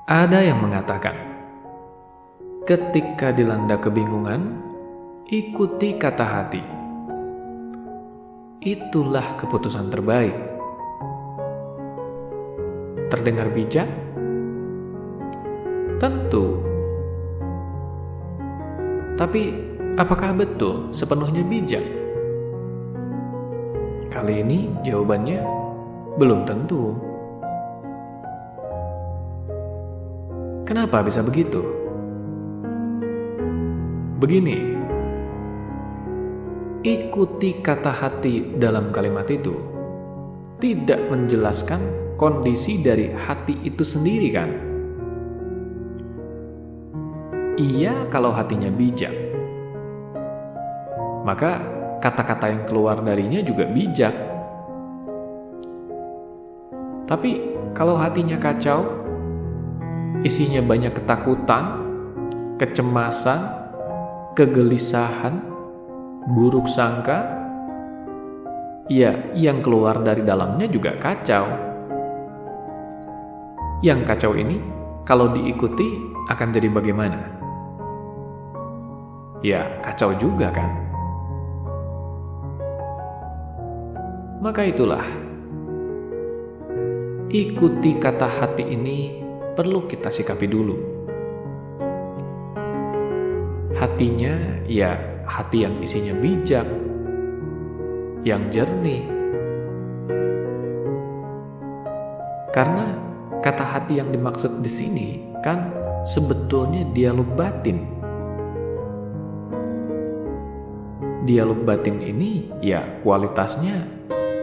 Ada yang mengatakan, ketika dilanda kebingungan, ikuti kata hati. Itulah keputusan terbaik. Terdengar bijak? Tentu. Tapi, apakah betul sepenuhnya bijak? Kali ini jawabannya belum tentu. Kenapa bisa begitu? Begini, ikuti kata hati dalam kalimat itu tidak menjelaskan kondisi dari hati itu sendiri, kan? Iya, kalau hatinya bijak, maka kata-kata yang keluar darinya juga bijak. Tapi kalau hatinya kacau, isinya banyak ketakutan, kecemasan, kegelisahan, buruk sangka, ya, yang keluar dari dalamnya juga kacau. Yang kacau ini, kalau diikuti, akan jadi bagaimana? Ya, kacau juga, kan? Maka itulah, ikuti kata hati ini perlu kita sikapi dulu. Hatinya, ya, hati yang isinya bijak, yang jernih. Karena kata hati yang dimaksud di sini kan sebetulnya dialog batin. Dialog batin ini ya kualitasnya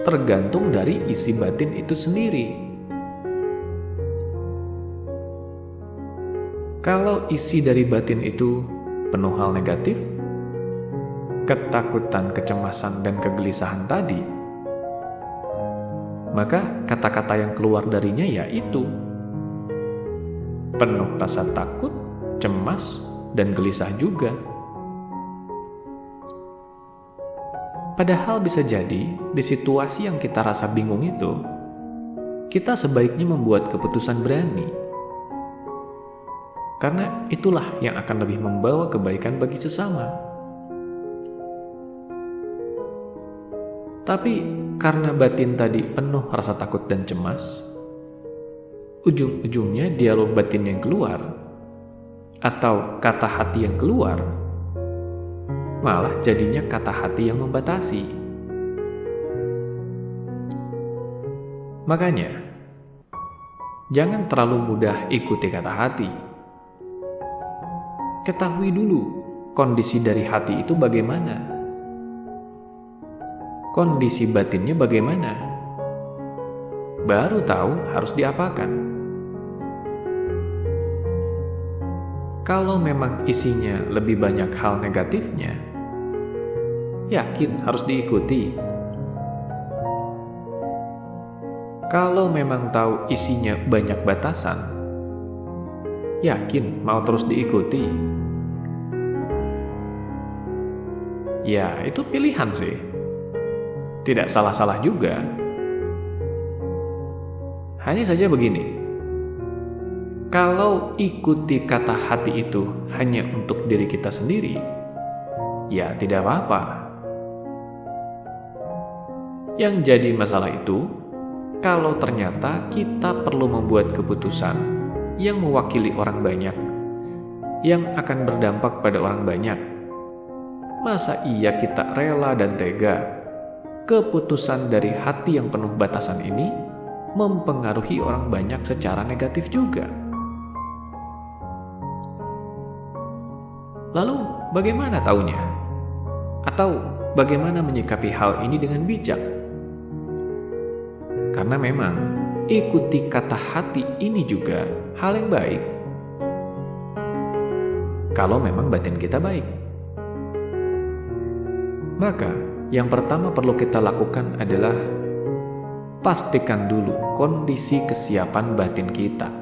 tergantung dari isi batin itu sendiri. Kalau isi dari batin itu penuh hal negatif, ketakutan, kecemasan, dan kegelisahan tadi, maka kata-kata yang keluar darinya yaitu penuh rasa takut, cemas, dan gelisah juga. Padahal bisa jadi di situasi yang kita rasa bingung itu, kita sebaiknya membuat keputusan berani. Karena itulah yang akan lebih membawa kebaikan bagi sesama. Tapi karena batin tadi penuh rasa takut dan cemas, ujung-ujungnya dialog batin yang keluar, atau kata hati yang keluar, malah jadinya kata hati yang membatasi. Makanya, jangan terlalu mudah ikuti kata hati. Ketahui dulu kondisi dari hati itu bagaimana. Kondisi batinnya bagaimana. Baru tahu harus diapakan. Kalau memang isinya lebih banyak hal negatifnya, yakin harus diikuti. Kalau memang tahu isinya banyak batasan, yakin mau terus diikuti. Ya, itu pilihan sih. Tidak salah-salah juga. Hanya saja begini. Kalau ikuti kata hati itu hanya untuk diri kita sendiri, ya tidak apa-apa. Yang jadi masalah itu, kalau ternyata kita perlu membuat keputusan yang mewakili orang banyak, yang akan berdampak pada orang banyak, masa iya kita rela dan tega keputusan dari hati yang penuh batasan ini mempengaruhi orang banyak secara negatif juga? Lalu bagaimana taunya? Atau bagaimana menyikapi hal ini dengan bijak? Karena memang ikuti kata hati ini juga hal yang baik kalau memang batin kita baik. Maka yang pertama perlu kita lakukan adalah pastikan dulu kondisi kesiapan batin kita.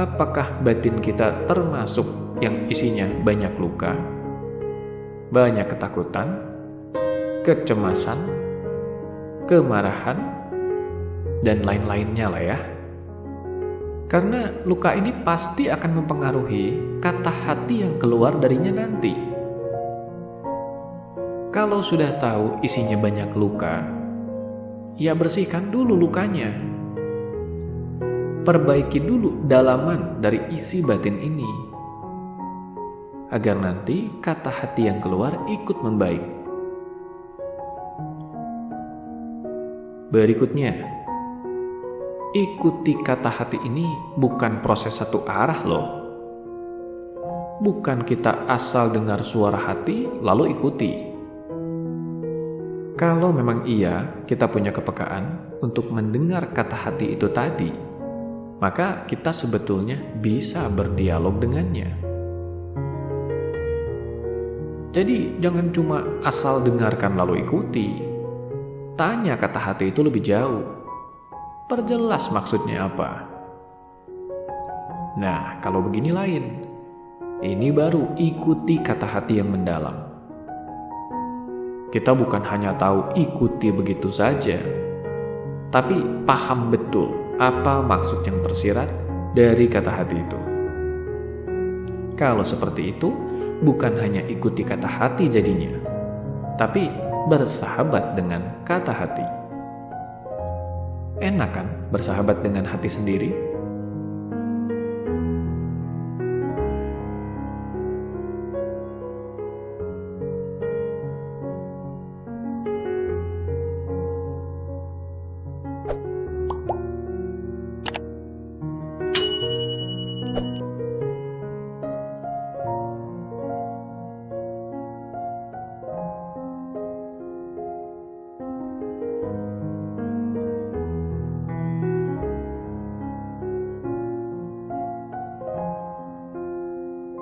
Apakah batin kita termasuk yang isinya banyak luka, banyak ketakutan, kecemasan, kemarahan, dan lain-lainnya lah ya. Karena luka ini pasti akan mempengaruhi kata hati yang keluar darinya nanti. Kalau sudah tahu isinya banyak luka, ya bersihkan dulu lukanya. Perbaiki dulu dalaman dari isi batin ini, agar nanti kata hati yang keluar ikut membaik. Berikutnya, ikuti kata hati ini bukan proses satu arah loh. Bukan kita asal dengar suara hati lalu ikuti. Kalau memang iya kita punya kepekaan untuk mendengar kata hati itu tadi, maka kita sebetulnya bisa berdialog dengannya. Jadi jangan cuma asal dengarkan lalu ikuti. Tanya kata hati itu lebih jauh. Perjelas maksudnya apa. Nah, kalau begini lain. Ini baru ikuti kata hati yang mendalam. Kita bukan hanya tahu ikuti begitu saja, tapi paham betul apa maksud yang tersirat dari kata hati itu. Kalau seperti itu, bukan hanya ikuti kata hati jadinya, tapi bersahabat dengan kata hati. Enak kan bersahabat dengan hati sendiri?